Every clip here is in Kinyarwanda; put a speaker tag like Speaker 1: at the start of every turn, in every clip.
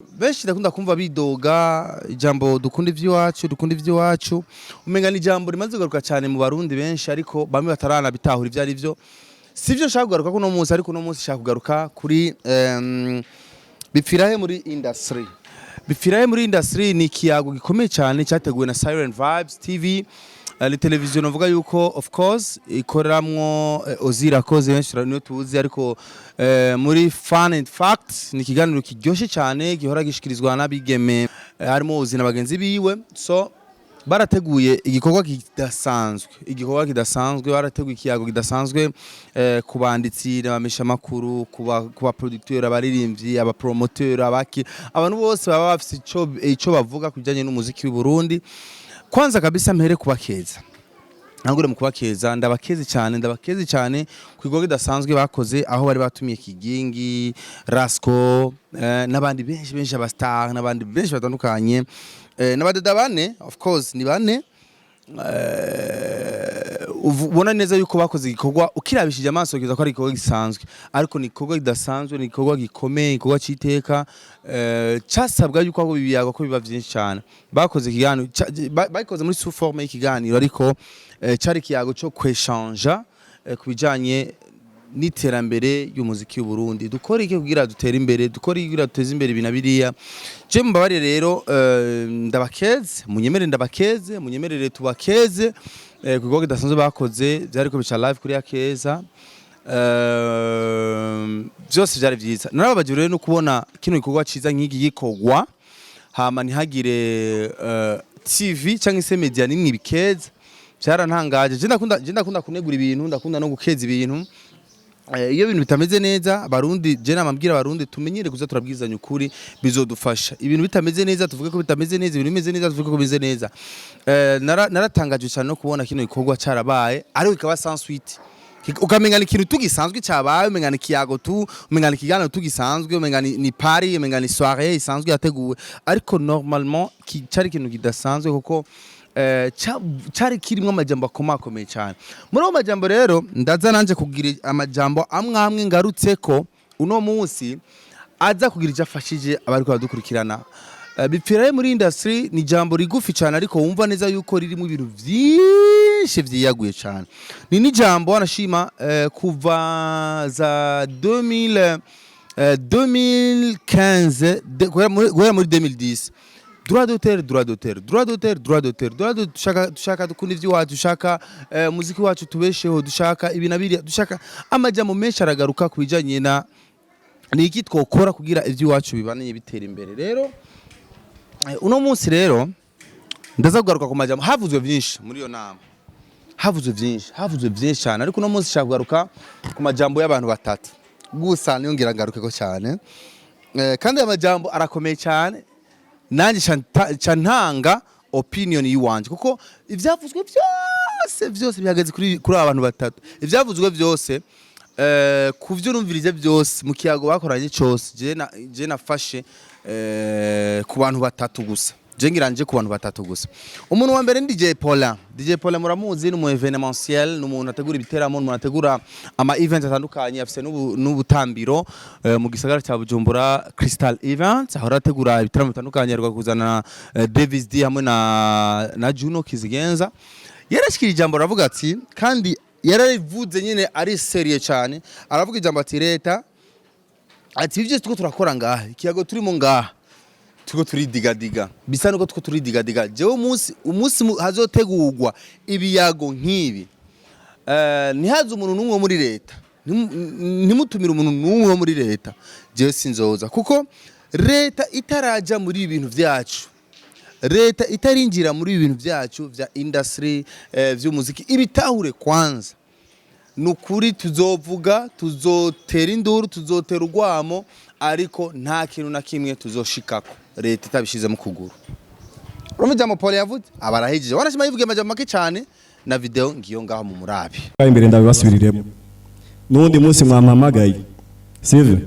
Speaker 1: benshi ndakunda kumva bidoga ijambo dukunda ivy'iwacu umenga ni ijambo rimaze kugaruka cyane mu barundi benshi ariko bamwe batarana bitahura ivyo ari byo sivyo nshaka kugaruka kuno munsi ariko no munsi nshaka kugaruka kuri bipfirahe muri industry. Bipfirahe muri industry ni ikiyago gikomeye cyane cyateguwe na Siren Vibes TV. Le televiziyo novuga yuko of course ikoreramwo Hosy Rakoze benshi niyo tuzi ariko muri Fun and Facts ni kiganiro kiryoshe cyane gihora gishikirizwa n'abigeme harimo Hosy n'abagenzi biwe. So barateguye igikorwa kidasanzwe barateguye ikiyago kidasanzwe ku banditsi n'abamisha makuru kuba producteur abaririmbyi aba promoteur abantu bose baba bafite ico bavuga kujanye n'umuziki w'u Burundi. Kwanza kabisa mpere kubakeza. Nangure mu kubakeza ndabakeze cyane kwigoga kidasanzwe bakoze aho bari batumiye Kiging, Rasko n'abandi benshi abastar n'abandi benshi batandukanye n'abadada bane of course ni bane ubona neza yuko bakoze igikorwa ukirabishije amaso kiza ko ari igikorwa gisanzwe ariko ni igikorwa kidasanzwe ni igikorwa gikomeye igikorwa citeka cyasabwa yuko aho bibiyaga ko biba byinshi cyane bakoze ikiganiro bayikoze muri sous forme y'ikiganiro ariko cyari kiyago cyo kweshanja kubijanye n'iterambere y'umuziki w'u Burundi dukora iki kugira dutere imbere dukora iki kugira duteze imbere binabiriya je mbabare rero ndabakeze munyemerere tubakeze kuko kidasanzwe bakoze byari ko bica live kuri yakeza byose byari byiza narababaje rero no kubona kino gikorwa ciza nk'igi gikogwa hama ntihagire TV cyangwa se media nimwe bikeze byarantangaje je ndakunda kunegura ibintu ndakunda no gukeza ibintu iyo ibintu bitameze neza abarundi je namambwira abarundi tumenyere kuza turabwizanya ukuri bizodufasha ibintu bitameze neza tuvuge ko bitameze neza ibintu bimeze neza tuvuge ko bimeze neza naratangaje cyane no kubona kino gikorwa cyarabaye ariko ikaba sans suite ukamengana ikintu tugisanzwe cyabaye umengana ikiyago umengana ikiganiro tugisanzwe umengana ni party umengana ni soirée isanzwe yateguwe ariko normalement cyari ikintu kidasanzwe kuko cyari kirimo amajambo akomakomeye cyane muri ayo majambo rero ndaza nanje kugira amajambo amwe ngarutseko uno munsi aza kugira icyo afashije abari badukurikirana. Bipfirahe muri industry ni jambo rigufi cyane ariko wumva neza yuko ririmo ibintu byinshi vyiyaguye cyane ni jambo anashima kuva za 2015 guhera muri 2010 droit d'auteur dushaka dukunda ivy'iwacu dushaka muziki wacu tubesheho dushaka ibinabiriya dushaka amajambo menshi aragaruka kubijanye na niki twokora kugira ivy'iwacu bibananye bitera imbere. Rero uno munsi rero ndaza kugaruka ku majambo havuzwe byinshi muri yo nama havuzwe byinshi cyane ariko uno munsi shakugaruka ku majambo y'abantu batatu gusa niyo ngira ngaruke ko cyane kandi amajambo arakomeye cyane nanjye ntanga opinion yiwanje kuko ivyavuzwe byose bihagaze kuri abantu batatu ivyavuzwe byose kuvyo numvirize byose mu kiyago bakoranye cyose je nafashe ku bantu batatu gusa je ngiranje ku bantu batatu gusa. Umuntu wa mbere ni DJ Paulin muramuzi n'umu evenementiel n'umuntu ategura ibiteramo n'umuntu ategura ama event atandukanye afise n'ubutambiro mu gisagara cya Bujumbura Crystal Event aho ategura ibiteramo bitandukanye ariko kuzana Davis D hamwe na Juno Kizigenza yarashikira ijambo aravuga ati kandi yararivuze nyine ari serious cyane aravuga ijambo ati leta ati ivyo tuko turakora ngaha ikiyago turimo ngaha tuko turidigadiga bisa nuko tuko turidigadiga jewe umunsi hazotegurwa ibiyago nk'ibi ntihaze umuntu n'umwe muri leta ntimutumire umuntu n'umwe muri leta jewe sinzoza kuko leta itaraja muri ibintu vyacu leta itarinjira muri ibintu vyacu vya industry vy'umuziki ibitahure kwanza nukuri tuzovuga tuzotera induru tuzotera urwamo ariko nta kintu na kimwe tuzoshikako leta itabishize mu kuguru. Rumujamo Paul yavuze abarahejije wanashima yivuge amajambo make cyane na video ngiyo ngaho mu murabi imbere ndabibasubiriremo n'undi munsi mwampamagaye sivyo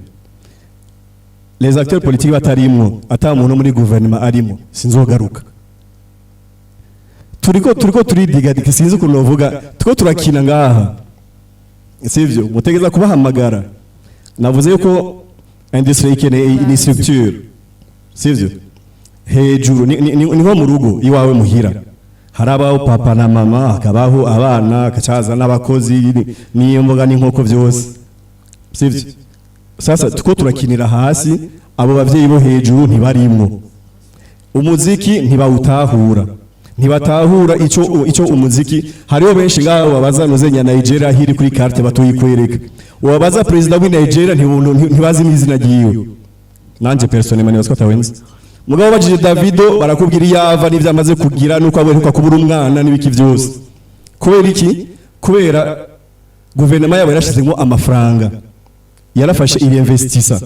Speaker 1: les acteurs politiques batarimwo ata muntu muri gouvernement arimo sinzogaruka turiko turidigadiga sinzi ukuntu novuga tuko turakina ngaha sivyo mutegeza kubahamagara navuze yuko industrie ikeneye une structure
Speaker 2: sivyo hejuru niho mu rugo iwawe muhira harabaho papa na mama hakabaho abana akacaza n'abakozi niyo mboga n'inkoko byose sivyo sasa tuko turakinira hasi abo bavyeyi bo hejuru ntibarimwo umuziki ntibatahura ico umuziki hariho benshi ngaho babaza nozenya Nigeria hiri kuri carte batoyikwereka wabaza president wa Nigeria ntibazi n'izina giyiwe nanje personnellement nibasko tawenze mugabo bajije Davido barakubwira yava n'ivyamaze kugira nuko aberuka kubura umwana n'ibiki byose kubera iki kubera guverinoma yabo yarashizemo amafaranga yarafashe investisa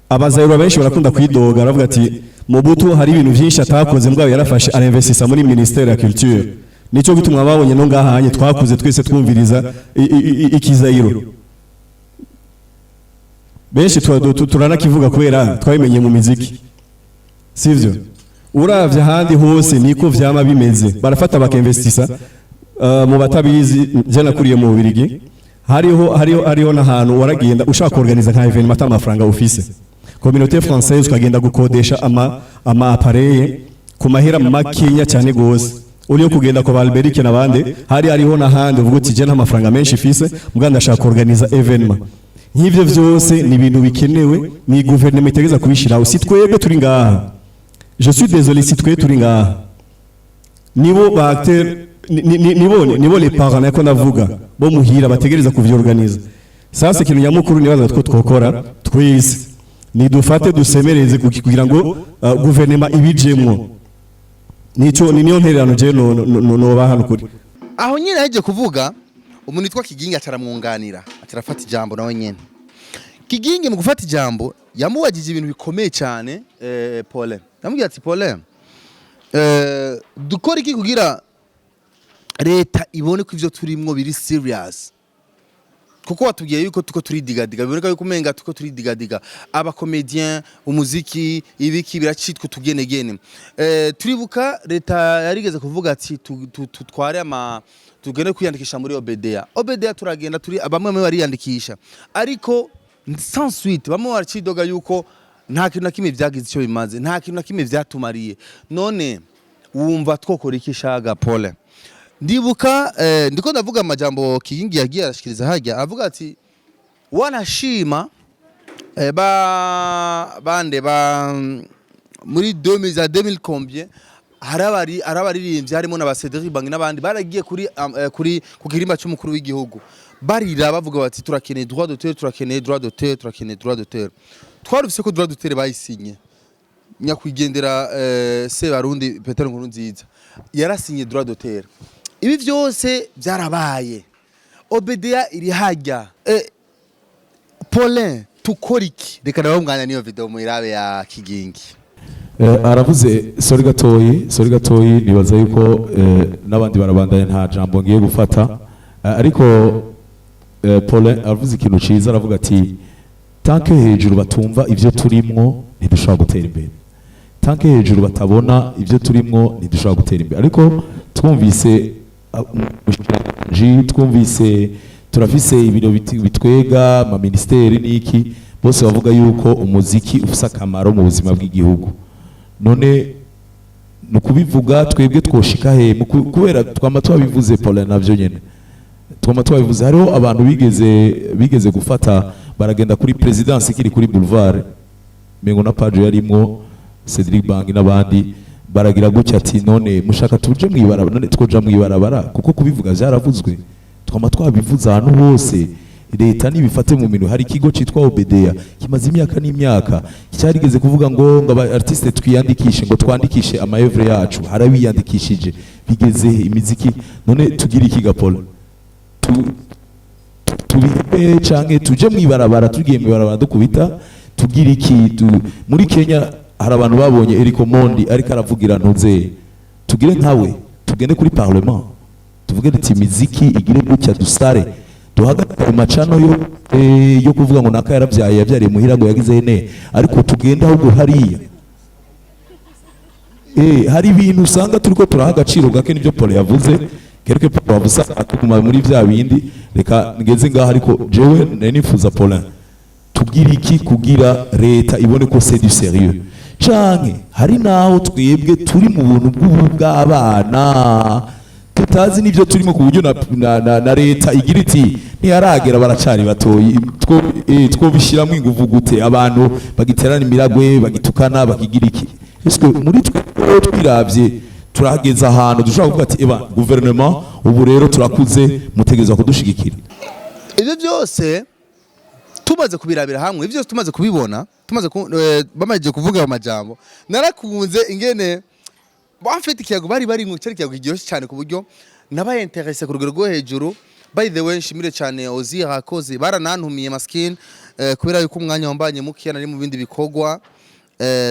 Speaker 2: abazayiro benshi barakunda kwidoga baravuga ati Mobutu hari ibintu byinshi atakoze mbwa yarafashe investisa muri ministère ya culture nico gituma babonye no ngahanye twakuze twese twumviriza ikizayiro benshi turanakivuga kubera twabimenye mu muziki sivyo uravye handi hose niko vyama bimeze barafata bakinvestisa mu batabizi je nakuriye mu Bubiligi hariho n'ahantu waragenda ushaka organiza nka evenement amafaranga office communauté française ukagenda gukodesha ama appareil ku mahera makenya cyane gose uriyo kugenda ko Balberike nabande hariho n'ahandi uvuga uti je nta mafaranga menshi fise muganda ashaka organiza evenement nk'ivyo vyose ni ibintu bikenewe ni gouvernement itegeza kubishiraho si twebwe turi ngaha je suis désolé si twebwe turi ngaha nibo ba acteur nibo les parents nako navuga bo muhira bategereza kuvyorganiza sasa kintu nyamukuru nibaza two twokora twese ni dufate dusemereze kugira ngo gouvernement ibijemwo nico niyo ntererano je no bahano kuri
Speaker 1: aho nyine yaje kuvuga umuntu witwa Kiging ataramwunganira atarafata ijambo nawe nyene Kiging mu gufata ijambo yamuwagije ibintu bikomeye cyane Paulin yamubwiye ati Paulin dukora iki kugira leta ibone ko ivyo turimwo biri serious kuko watubwiye yuko tuko turidigadiga biboneka yuko umenga tuko turidigadiga aba comedian umuziki ibiki biracitwa tugenegene turibuka leta yarigeze kuvuga ati tutware tugende kwiyandikisha muri OBDA turagenda turi bamwe bariyandikisha ariko sans suite bamwe baracidoga yuko nta kintu nakimwe vyagize icyo bimaze nta kintu nakimwe vyatumariye none wumva twokora iki shaga Paulin ndibuka ndiko ndavuga amajambo Kiging yagiye arashikiriza hajya avuga ati wanashima bande muri 2000 combien arabaririmvyi harimo na Cedric Bangi n'abandi baragiye kuri kukirimba cy'umukuru w'igihugu barira bavuga bati turakeneye droit d'auteur twarufise ko droit d'auteur bayisinye nyakwigendera se barundi Peter Nkuru nziza yarasinye droit d'auteur ibi byose byarabaye OBDA iri hajya Paulin tukoriki reka nawe umwanya niyo video muirabe ya Kiging
Speaker 3: aravuze sori gatoyi nibaza yuko nabandi barabandanya nta jambo ngiye gufata ariko Paulin aravuze ikintu ciza aravuga ati tanke hejuru batumva ivyo turimwo ntidushobora gutera imbere tanke hejuru batabona ivyo turimwo ntidushobora gutera imbere ariko twumvise twumvise turafise ibiro bitwega ama ministeri niki bose bavuga yuko umuziki ufise akamaro mu buzima bw'igihugu none nukubivuga twebwe twoshika he kubera twama twabivuze Paulin navyo nyene twama twabivuze hariho abantu bigeze gufata baragenda kuri presidence kiri kuri boulevard mengo na Partage yarimwo Cedric Bangi n'abandi baragira gutya ati none mushaka tuje mwibarabara none twoja mwibarabara kuko kubivuga vyaravuzwe twama twabivuze ahantu hose leta nibifate mu minwe hari ikigo citwa OBDA kimaze imyaka n'imyaka cyarigeze kuvuga ngo aba artiste twiyandikishe ngo twandikishe ama œuvre yacu harabiyandikishije bigeze imiziki none tugira iki Paul tubihe canke tuje mwibarabara tugiye mwibarabara dukubita tugira iki muri Kenya hari abantu babonye Eriko Mondi ariko aravugira ntuze tugire nkawe tugende kuri parlement tuvuge ati imiziki igire gutya dusare duhagarara mu macano yo kuvuga ngo naka yavyariye muhira ngo yagize ne ariko tugenda ahubwo hariya hari ibintu usanga turiko turaha agaciro gake nivyo Paul yavuze quelque part bavusa atuma muri vya bindi reka ngeze ngaho ariko jewe nifuza Paulin tubwire iki kugira leta ibone ko c'est du sérieux canke hari naho twebwe turi mu buntu bw'abana tutazi nivyo turimo ku buryo na leta igira iti ntiyaragera baracari batoyi two bishiramwe inguvu gute abantu bagiterana imiragwe bagitukana bakigira iki eske muri twiravye turageza ahantu dushobora kuvuga ati eba gouvernement ubu rero turakuze mutegeza kudushigikira
Speaker 1: ivyo byose tumaze kubirabira hamwe ivyo tumaze kubibona bamaze kuvuga amajambo narakunze ingene bafite ikiyago bari mu cyari kiyago kiryoshye cyane ku buryo nabaye interesse ku rugero rwo hejuru. By the way nshimire cyane Hosy Rakoze baranantumiye maskini kubera yuko umwanya wambanye mukiya nari mu bindi bikogwa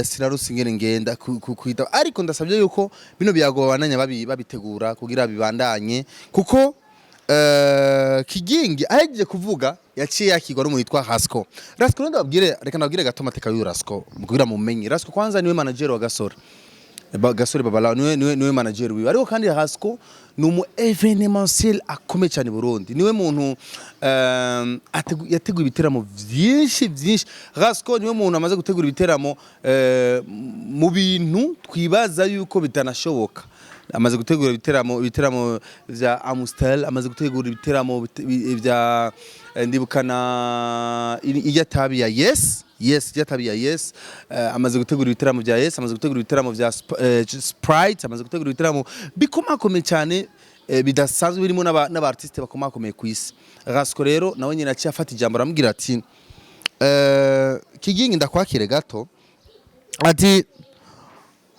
Speaker 1: sinarusi ingene ngenda kwita ariko ndasabye yuko bino biyago bananya babitegura kugira bibandanye kuko Kiging aheje kuvuga yaciye yakigwa n'umuntu yitwa Rasko. Rasko ndababwire reka nababwire gato amateka y'u Rasko kugira mumenye. Rasko kwanza niwe manager wa Gasore babala niwe manager wiwe ariko kandi Rasko numu evenementiel akomeye cyane Burundi niwe muntu yateguye ibiteramo byinshi Rasko niwe muntu amaze gutegura ibiteramo mu bintu twibaza yuko bitanashoboka amaze gutegura ibiteramo vya Amstel amaze gutegura ibiteramo vya ndibukana iyatabi ya yes iyatabi ya yes amaze gutegura ibiteramo vya yes amaze gutegura ibiteramo vya Sprite amaze gutegura ibiteramo bikomakomeye cyane bidasanzwe birimo n'abartiste bakomakomeye kwisi. Rasko rero nawe nyine aciye afata ijambo aramubwira ati Kiging ndakwakire gato ati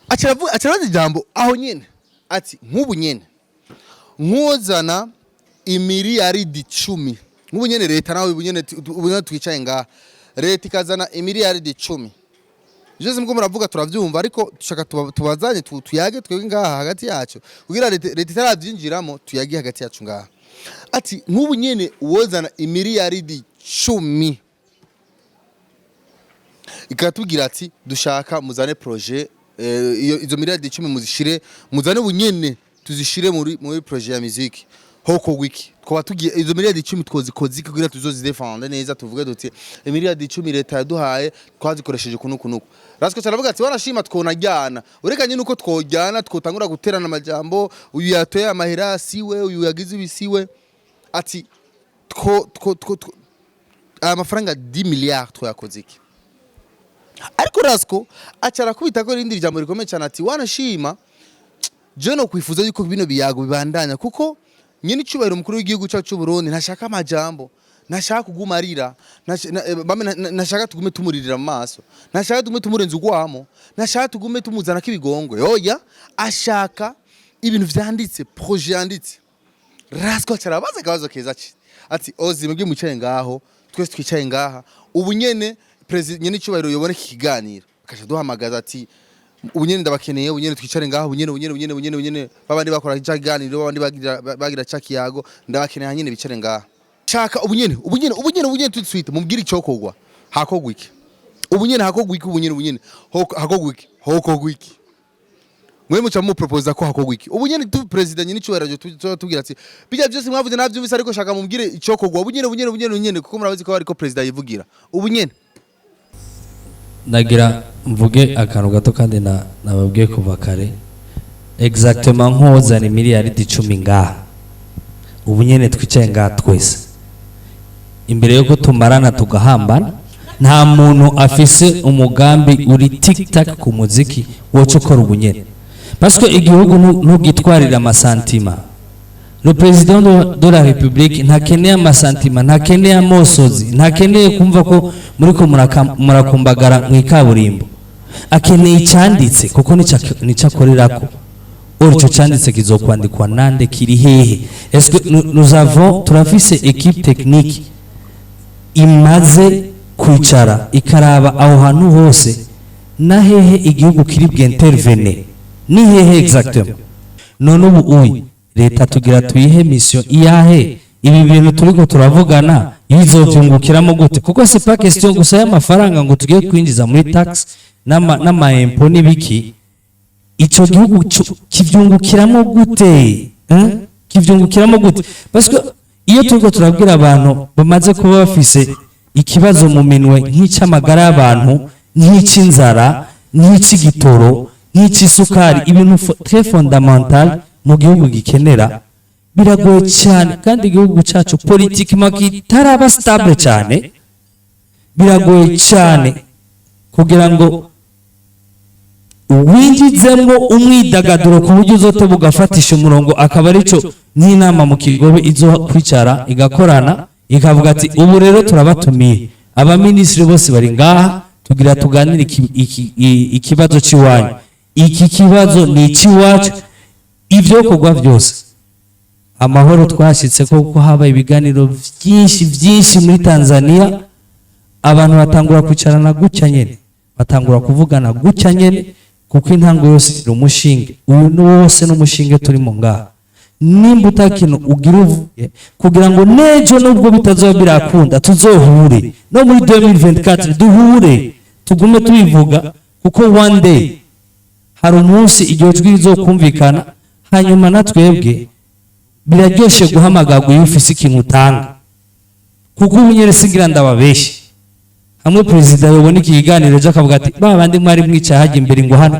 Speaker 1: acaravuga ijambo aho nyine ati nk'ubu nyene nkuzana imiliyaridi 10 nk'ubu nyene leta nawe ubunyene twicaye ngaha leta ikazana imiliyaridi 10 Jose mko muravuga turavyumva ariko dushaka tubazanye tuyage twebwe ngaha hagati yacu kugira leta itaravyinjiramo tuyage hagati yacu ngaha ati nk'ubu nyene wozana imiliyaridi 10 ikatubwira ati dushaka muzane projet izo miliyaridi 10 muzishire muzane bunyene tuzishire muri projet ya musique hoko wiki kwa tugiye izo miliyaridi 10 twozikozika kugira tuzozidefenda neza tuvuge duti miliyaridi 10 leta yaduhaye twazikoresheje kunuku Rasko cyaravuga ati wanashima twonajyana urekanye nuko twojyana twotangura guterana amajambo uyu yatoye amahera siwe uyu yagize ibisiwe ati amafaranga 10 miliyari twayakoziki ariko Rasko acara kubita ko rindi jambo rikomeye cyane ati wanashima je no kwifuza yuko bino biyago bibandanya kuko nyine cyubahiro umukuru w'igihugu cyacu Burundi ntashaka amajambo ntashaka kugumarira ntashaka tugume tumuririra amaso ntashaka tugume tumurenza ugwamo ntashaka tugume tumuzana kibigongwe oya ashaka ibintu vyanditse projet yanditse. Rasko cyarabaza kabazo keza ati Hosy mwebwe mucaye ngaho twese twicaye ngaha ubu nyene president nyene cyubahiro yobone kiganiro akaje duhamagaza ati ubunyene ndabakeneye ubunyene twicare ngaho ubunyene babandi bakora ikiganiro babandi bagira cakiyago ndabakeneye hanyene bicare ngaho chaka ubunyene tutsuite mubwira icokogwa hakogwa iki ubunyene hakogwa iki ubunyene hakogwa iki hokogwa iki mwe muca mu propose ko hakogwa iki ubunyene tu president nyene cyubahiro tubwira ati bijya byose mwavuze navyumvise ariko shaka mubwire icokogwa ubunyene kuko murabizi ko ariko president yivugira ubunyene
Speaker 4: nagira mvuge akantu gato kandi nababwiye kuva kare exactement nk'uzana miliyaridi 10 ngaha ubu nyene twicaye ngaha twese imbere yuko tumarana tugahambana nta muntu afise umugambi uri tic-tac ku muziki woco ukora ubu nyene parce que igihugu ntugitwarira amasantima. Le président de la République ntakeneye amasantima ntakeneye amosozi ntakeneye kumva ko muriko murakumbagara mu ikaburimbo akeneye icyanditse kuko nica akorerako icyo cyanditse kizokwandikwa nande kiri hehe est-ce que nous avons turafise équipe technique imaze kwicara ikaraba aho hantu hose na hehe igihugu kiri bw'intervenir ni hehe exactement none ubu uyi leta tugira tuyihe mission iyahe ibi bintu turiko turavugana yizovyungukiramo gute kuko c'est pas question gusa y'amafaranga ngo tugiye kwinjiza muri tax n'ama impôt n'ibiki ico gihugu kivyungukiramo gute kivyungukiramo gute parce que iyo turiko turabwira abantu bamaze kuba bafise ikibazo mu minwe nk'icy'amagara y'abantu nk'icy'inzara nk'icy'igitoro nk'icy'isukari ibintu très fondamental mu gihugu gikenera biragoye cyane kandi igihugu cyacu politikima kitaraba stable cyane biragoye cyane kugira ngo winjizemwo umwidagaduro ku buryo uzote bugafatisha umurongo akaba arico n'inama mu kigobe izo kwicara igakorana ikavuga ati ubu rero turabatumiye abaminisitiri bose bari ngaha tugira tuganire ikibazo cy'iwanyu iki kibazo ni icy'iwacu ibyo kugwa byose amahoro twashyitse kuko habaye ibiganiro byinshi muri Tanzania abantu batangura kwicarana gutya nyene batangura kuvugana gutya nyene kuko intango yose iri umushinge uyu wose n'umushinge turimo ngaha nimba utakintu ugira uvuye kugira ngo nejo nubwo bitazoba birakunda tuzohure no muri 2024 duhure tugume tubivuga kuko one day hari umunsi iryo jwi rizokumvikana hanyuma natwebwe biraryoshe guhamagagwa iyo ufise ikintu utanga kuko ubunyere sigira ndababeshye hamwe perezida yobona iki kiganiro akavuga ati babandi mwari mwica hajya imbere ngo hano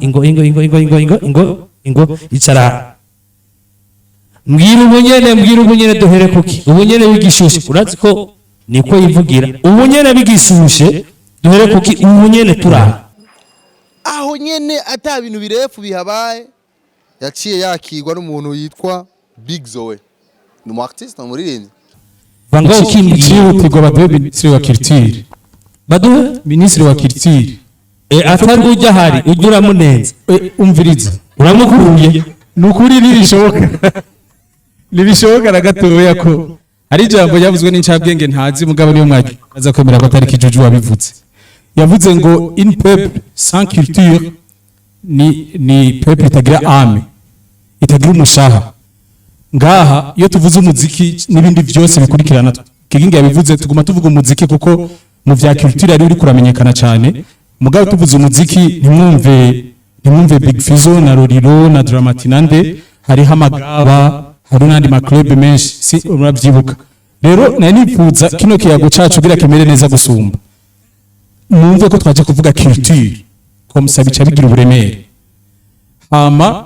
Speaker 4: ingo icara mbwira ubunyene duhere kuki ubunyene bigishushe urazi ko niko yivugira ubunyene bigishushe duhere kuki ubunyene turara
Speaker 1: aho nyene ata bintu birefu bihabaye yaciye yakigwa n'umuntu yitwa Big Zoe ni mu artiste n'umuririmbyi
Speaker 4: vango
Speaker 5: kimutirwa baduhe ministre wa culture
Speaker 4: baduhe
Speaker 5: ministre wa culture
Speaker 4: atari ujya hari ugira munenze
Speaker 5: umviriza
Speaker 4: uramukuruye
Speaker 5: nukuri nibishoboka na gatoya ko ari ijambo yavuzwe n'incabwenge ntazi mugabo niyo mwagi aza kwemera ko atari kijuju wabivutse yavuze ngo in peuple sans culture ni peuple itagira âme itagira umushaha ngaha iyo tuvuze umuziki n'ibindi byose bikurikirana Kiging yabivuze tuguma tuvuga umuziki kuko mu vya culture ari uri kuramenyekana cyane mugabo tuvuze umuziki ntimwumve Big Fizzo na Roriro na Dramatinande hari hamagaba hari n'andi maclub menshi si urabyibuka rero nari nifuza kino kiyago cacu gira kimere neza gusumba mwumve ko twaje kuvuga culture ko musabica bigira uburemere hama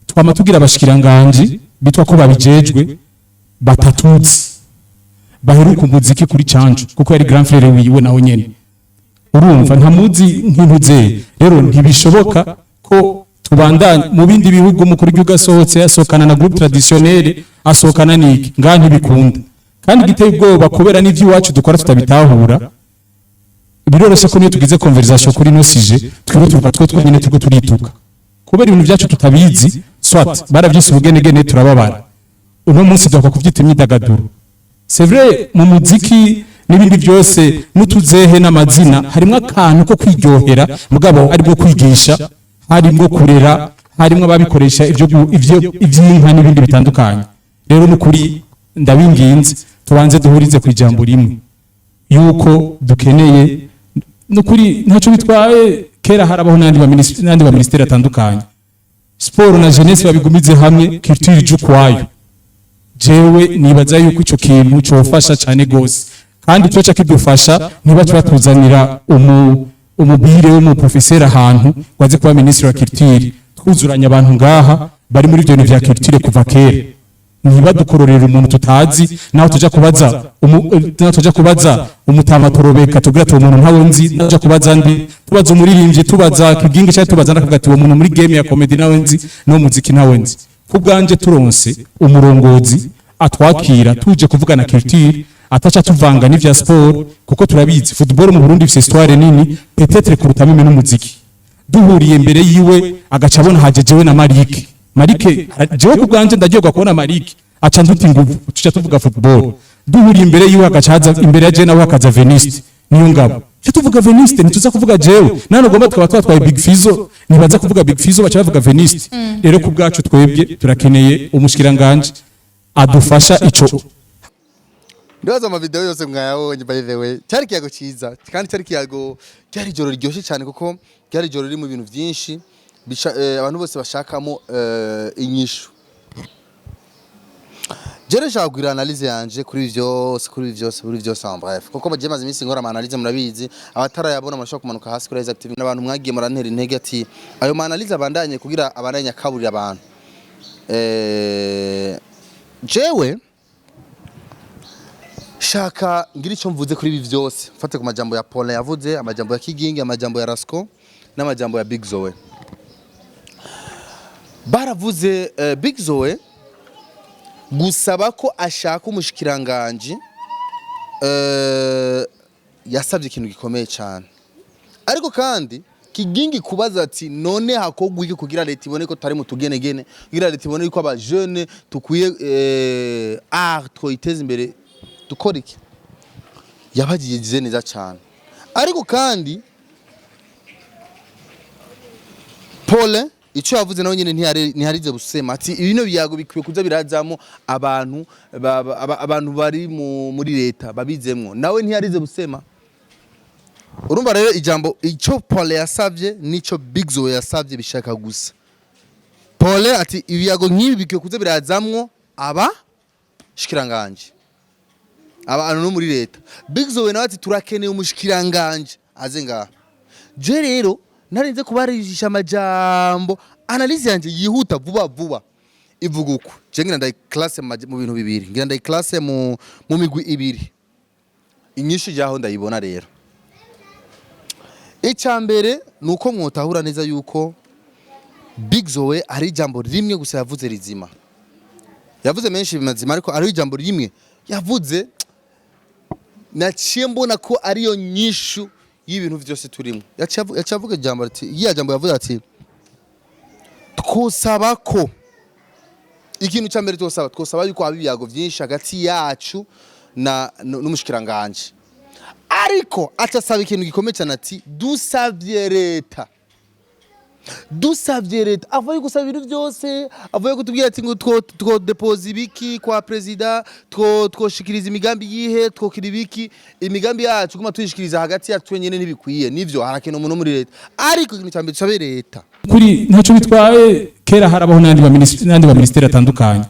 Speaker 5: twama tugira abashikiranganje bitwa ko babijejwe batatutsi baheruka umuziki kuri cancu kuko yari grand frère wiwe naho nyene urumva ntamuzi nk'intuze rero ntibishoboka ko tubandanye mu bindi bihugu mu kuri ugasohotse asokana na groupe traditionnel asokana niki ngaha ntibikunda kandi giteye ubwoba kubera n'ivyo iwacu dukora tutabitahura biroroshe ko niyo tugize conversation kuri no sujet twirutuka twenyine turiko turituka kubera ibintu byacu tutabizi swat baravyise ubugenegene turababara uno munsi dukwa kuvyita imyidagaduro c'est vrai mu muziki n'ibindi byose nutuzehe n'amazina harimo akantu ko kwiryohera mugabo ari bwo kwigisha harimo kurera harimo ababikoresha ivy'inka n'ibindi bitandukanye rero n'ukuri ndabinginze tubanze duhurize ku ijambo rimwe yuko dukeneye n'ukuri ntaco bitwaye kera harabaho n'andi ba ministeri atandukanye sport na jeunesse babigumize hamwe culture jukwayo jewe nibaza yuko ico kintu cyofasha cyane gose kandi cyo kidufasha niba turatuzanira umubire wo mu professeur ahantu waze kuba ministre wa culture twuzuranya abantu ngaha bari muri byo vya culture kuva kera niba dukororera umuntu tutazi naho tuja kubaza umutamatorobeka tugira tu umuntu ntawe nzi naja kubaza ndi tubaza umuririmbyi tubaza Kiging cyangwa tubaza nakavuga ati uwo muntu muri game ya comedy nawe nzi no muziki nawe nzi kubwanje turonse umurongozi atwakira tuje kuvugana culture atacha tuvanga n'ivya sport kuko turabizi football mu Burundi ifise histoire nini peut-être kuruta mimi n'umuziki duhuriye mbere yiwe agacabona hajejewe na Marike jewe kubwanje ndagirwa kubona Marike aca nduti nguvu tuca tuvuga football duhuriye imbere yiwe agacaza imbere ya je nawe akaza Veniste niyo ngabo cyo tuvuga Veniste nituza kuvuga jewe nano gomba twatwaye Big Fizzo nibaza kuvuga Big Fizzo bacha bavuga Veniste rero kubgacu twebwe turakeneye umushikiranganje adufasha ico
Speaker 1: ndaza ama video yose mwayabonye by the way cyari kiyago ciza kandi cyari kiyago cyari joro ryoshe cyane kuko cyari joro riri mu bintu byinshi abantu bose bashakamo inyishu Jere shagwira analyse yanje kuri byose en bref kuko bagiye maze iminsi ngora analyse murabizi abatarayabona amashaka kumanuka hasi kuri active n'abantu mwagiye murantera intege ati ayo analyse abandanye kugira abandanye kaburira abantu jewe shaka ngira icyo mvuze kuri ibi byose mfate ku majambo ya Paulin yavuze amajambo ya Kiging amajambo ya Rasko n'amajambo ya Big Zoe baravuze Big Zoe gusaba ko ashaka umushikiranganje yasabye ikintu gikomeye cyane ariko kandi Kiging kubaza ati none hakogwa iki kugira leta ibone ko tari mu tugenegene kugira leta ibone ko aba jeune tukwiye art twoiteze imbere dukora iki yabagiye neza cyane ariko kandi Paulin icyo yavuze nawe nyine ntiharize busema ati ibino biyago bikwiye kuza birazamo abantu bari muri leta babizemwo nawe ntiharize busema urumva rero ijambo icyo Paulin yasavye nico Big Zoe yasavye bishaka gusa Paulin ati ibiyago nk'ibi bikwiye kuza birazamwo aba shikiranganje abantu no muri leta Big Zoe nawe ati turakeneye umushikiranganje aze ngaha je rero narinze kubarijisha amajambo analyse yanje yihuta vuba ivuga uko je ngira ndayi classe mu bintu bibiri ngira ndayi classe mu migwi ibiri inyinshi jaho ndayibona rero icambere nuko mwotahura neza yuko Big Zoe ari jambo rimwe gusa yavuze rizima yavuze menshi bizima ariko ari jambo rimwe yavuze naciye mbona ko ariyo nyishu y'ibintu byose turimo yacavuga jambo ati iya jambo yavuze ati twosaba ko ikintu cyambere twosaba yuko abiyago byinshi hagati yacu n'umushikiranganje ariko atasaba ikintu gikomeye cyane ati dusavye leta avuye gusaba ibintu byose avuye kutubwira ati ngo two depose ibiki kwa president twoshikiriza imigambi yihe twokira ibiki imigambi yacu kuma tuyishikiriza hagati yacu twenyene ntibikwiye nivyo harakene umuntu muri leta ariko ikintu cyambere cyabe leta
Speaker 5: kuri ntaco bitwaye kera harabaho nandi ba ministeri atandukanye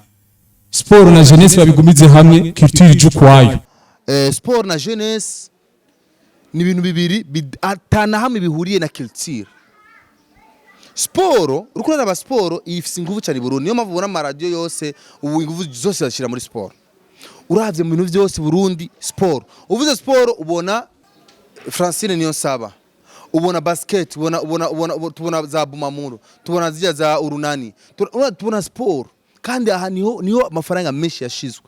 Speaker 5: sport na jeunesse babigumize hamwe culture y'ukwayo
Speaker 1: sport na jeunesse ni ibintu bibiri atana hamwe bihuriye na culture Sporo urukurana ba sporo ifise ingufu cyane Burundi niyo mpamvu ubona amaradio yose ubu ingufu zose zashira muri sport uravye mu bintu byose Burundi sport uvuze sport ubona Francine niyo saba ubona basket tubona za Bumamuro tubona zijya za urunani tubona sport kandi aha niho amafaranga menshi yashizwe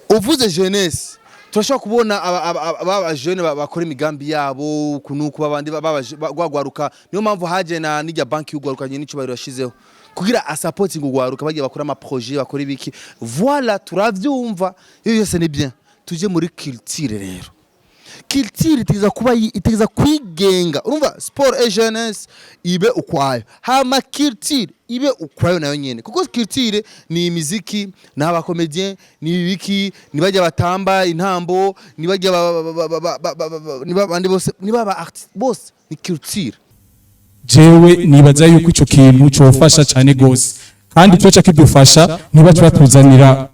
Speaker 1: uvuze jeunesse turashaka kubona aba jeune bakora imigambi yabo kunuko babandi bagwaruka niyo mpamvu haje na nijya banki y'ugwaruka nyine nico bari yashizeho kugira a supporting ugwaruka bagiye bakora ama projet bakora ibiki voilà turavyumva iyo yose ni bien tuje muri culture rero culture itiza kwigenga urumva sport et jeunesse ibe ukwayo hama culture ibe ukwayo nayo nyene kuko culture ni imiziki n'aba comedian ni ibiki nibajya batamba intambo nibajya nibabandi bose nibaba artist bose ni culture
Speaker 5: jewe nibaza yuko ico kintu cyofasha cyane gose kandi cyo cyakidufasha niba turatuzanira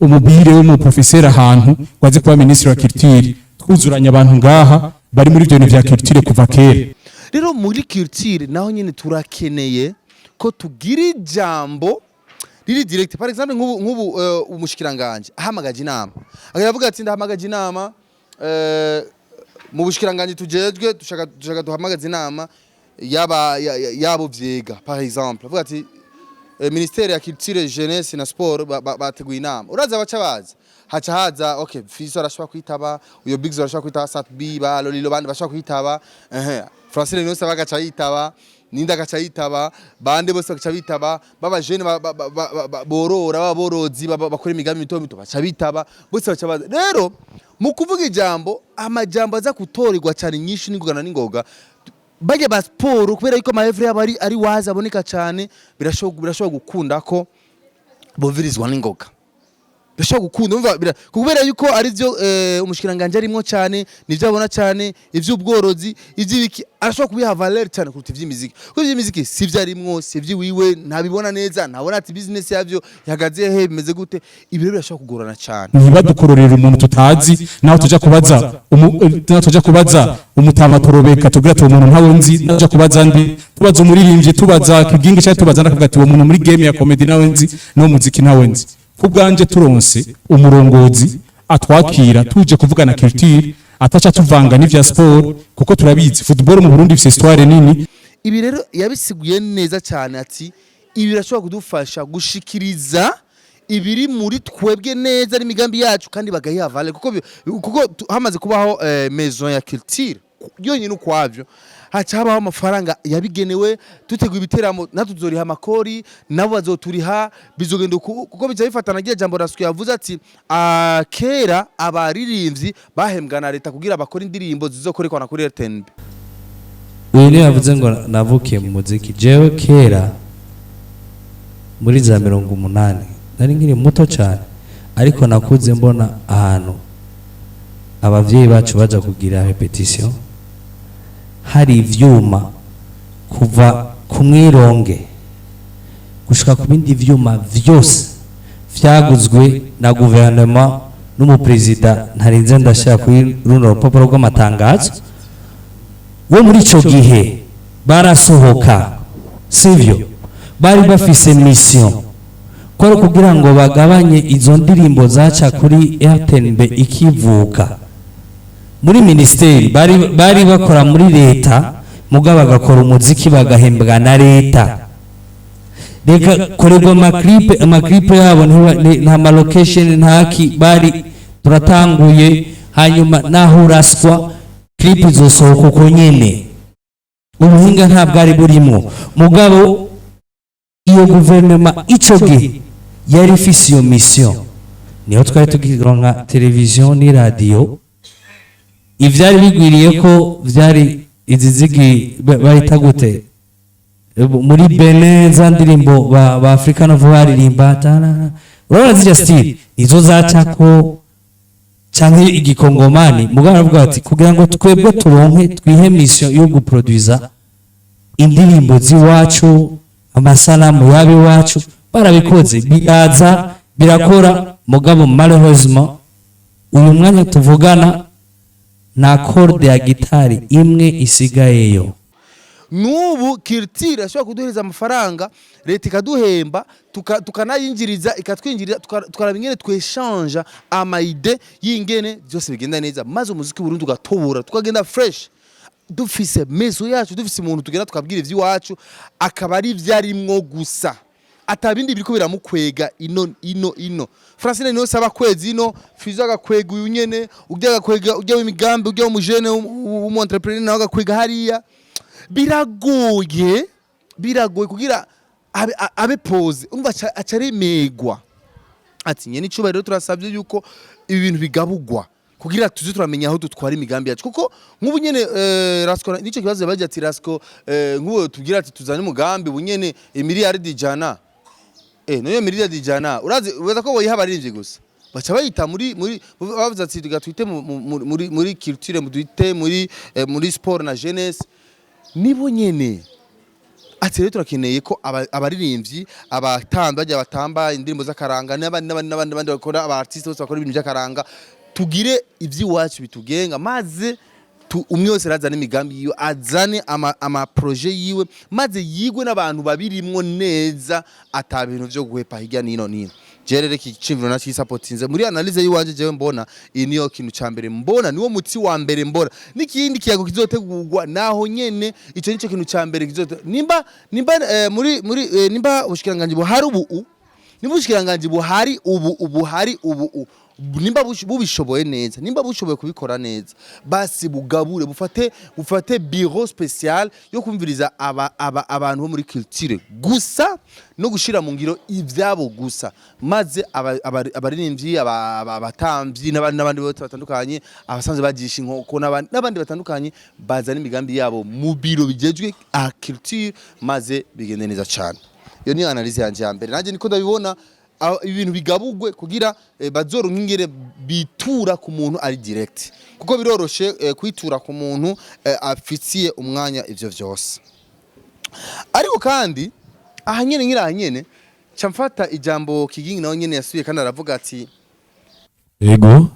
Speaker 5: umubire wo mu professeur ahantu waze kuba ministre wa culture twuzuranya abantu ngaha bari muri byo vya culture kuva kera
Speaker 1: rero muri culture naho nyene turakeneye ko tugira ijambo riri direct par exemple nk'ubu umushikiranganje ahamagaje inama akavuga ati ndahamagaje inama mu bushikiranganje tujejwe dushaka duhamagaze inama yabo vyega par exemple avuga ati ministère ya culture jeunesse na sport bateguye inama uraza baca baza haca haza okay Fiso arashobora kwitaba uyo Big Zoe arashobora kwitaba Satbi ba Lolilo bandi bashobora kwitaba Francine Nose bagaca yitaba ninda gaca yitaba bande bose bagaca bitaba baba jeune borora baborozi bakora imigambi mito baca bitaba bose baca baza rero mu kuvuga ijambo amajambo aza kutorerwa cyane nyinshi n'ingogana n'ingoga bajya ba sport kubera yuko maevre yabari ari waza aboneka cyane birashobora gukunda ko bovirizwa n'ingoga ndashaka gukunda umva kubera yuko ari byo umushikiranganje arimo cyane nivyo abona cyane ivy'ubworozi ivy'ibiki arashobora kubiha valeur cyane kuruta ivy'imiziki kuko ivy'imiziki sivyo arimwo sivyo wiwe ntabibona neza ntabona ati business yavyo yagaze he bimeze gute ibiro birashobora kugorana cyane
Speaker 5: ntibadukororera umuntu tutazi naho tuja kubaza umutama torobeka tugira ati umuntu ntawe nzi naja kubaza ndi tubaza umuririmbyi tubaza Kiging cyangwa tubaza nakavuga ati uwo muntu muri game ya comedy nawe nzi no muziki nawe nzi kubwanje turonse umurongozi atwakira tuje kuvugana culture atacha tuvanga n'ivya sport kuko turabizi football mu Burundi ifise histoire nini
Speaker 1: ibi rero yabisiguye neza cyane ati ibi birashobora kudufasha gushikiriza ibiri muri twebwe neza n'imigambi yacu kandi bagahiha vale kuko hamaze kubaho maison ya culture yonyine ukwavyo haca habaho amafaranga yabigenewe tuteguye ibiteramo natuzoriha amakori nabo bazoturiha bizogenda kuko bica bifatana giye jambo Rasko yavuze ati kera abaririmbyi bahembwa na leta kugira bakora indirimbo zizokorekwana kuri RTNB
Speaker 4: uyu ni yavuze ngo navukiye mu muziki jewe kera muri za 80 nari nkiri muto cyane ariko nakuze mbona ahantu abavyeyi bacu baja kugira repetition hari ivyuma kuva ku mwironge gushika ku bindi vyuma vyose vyaguzwe na guverinoma n'umuperezida ntarinze ndashaka kuri runo rupapuro rw'amatangazo wo muri ico gihe barasohoka sivyo bari bafise mission ko kugira ngo bagabanye izo ndirimbo zaca kuri RTNB ikivuka muri ministeri bari bakora muri leta mugabo bagakora umuziki bagahembwa na leta reka korerwa amaklipe yabo nta ma location ntaki bari turatanguye hanyuma naho Rasko clip zosohoka uko nyene ubuhinga ntabwo ari burimo mugabo iyo guverinoma ico gihe yari ifise iyo mission niho twari tugironka television ni radio ivyari bigwiriye ko vyari izizigi bahita gute muri Benin za ndirimbo ba African of baririmba tana urabona zija style izo zacako canke igikongomani mugabo avuga ati kugira ngo twebwe turonke twihe mission yo guproduza indirimbo ziwacu amasalamu yabe wacu barabikoze biraza birakora mugabo malheureusement uyu mwanya tuvugana na corde ya gitari imwe isigayeyo
Speaker 1: nubu culture ashobora kuduhereza amafaranga leta ikaduhemba tukanayinjiriza ikatwinjiriza tukaraba ingene twechange amaide y'ingene byose bigenda neza maze umuziki Burundi ugatobora tukagenda fresh dufise mezo yacu dufise umuntu tugenda tukabwira ivy'iwacu akaba ari vyarimwo gusa atabindi biriko biramukwega ino Francine niyo saba kwezi ino Fizo agakwega uyu nyene ujya w'imigambi ujya w'umujene w'umu-entrepreneur nawe agakwega hariya biragoye kugira abe pose umva acaremegwa ati nyene icubahiro turasabye yuko ibi bintu bigabugwa kugira tuzi turamenya aho dutwara imigambi yacu kuko nk'ubu nyene Rasko nico kibazo baje ati Rasko nk'ubu tubwira ati tuzane umugambi bunyene miliyaridi ijana noyo miliyaridi ijana uraza ko boyiha abaririmbyi gusa baca bayita muri bavuze ati tugatwite muri culture mudwite muri sport na jeunesse nibo nyene ati rero turakeneye ko abaririmbyi abatamba bajya batamba indirimbo z'akaranga n'abandi bakora aba artiste bose bakora ibintu by'akaranga tugire ivy'iwacu bitugenga maze umwe wese razana imigambi yiwe azane ama projet yiwe maze yigwe n'abantu babirimwo neza atabintu byo guhepa hirya nino jerere kicimviro na kisapotinze muri analyze yiwanje jewe mbona iyi niyo kintu cyambere mbona niwo mutsi wa mbere mbona n'ikindi kiyago kizotegurwa naho nyene ico nico kintu cyambere kizote nimba ubushikiranganje buhari ubu nimba ubushikiranganje buhari ubu nimba bubishoboye neza nimba bushoboye kubikora neza basi bugabure bufate bureau special yo kumviriza abantu bo muri culture gusa no gushira mu ngiro ivyabo gusa maze abaririmbyi abatamvyi n'abandi bose batandukanye abasanzwe bagisha inkoko n'abandi batandukanye bazana imigambi yabo mu biro bijejwe a culture maze bigende neza cyane iyo ni analyse yanje ya mbere nanje niko ndabibona ibintu bigabugwe kugira bazoronka ingere bitura ku muntu ari direct kuko biroroshe kwitura ku muntu afitiye umwanya ivyo vyose. Ariko kandi ahanyene nyene camfata ijambo Kiging nawe nyene yasubiye kandi aravuga ati
Speaker 3: ego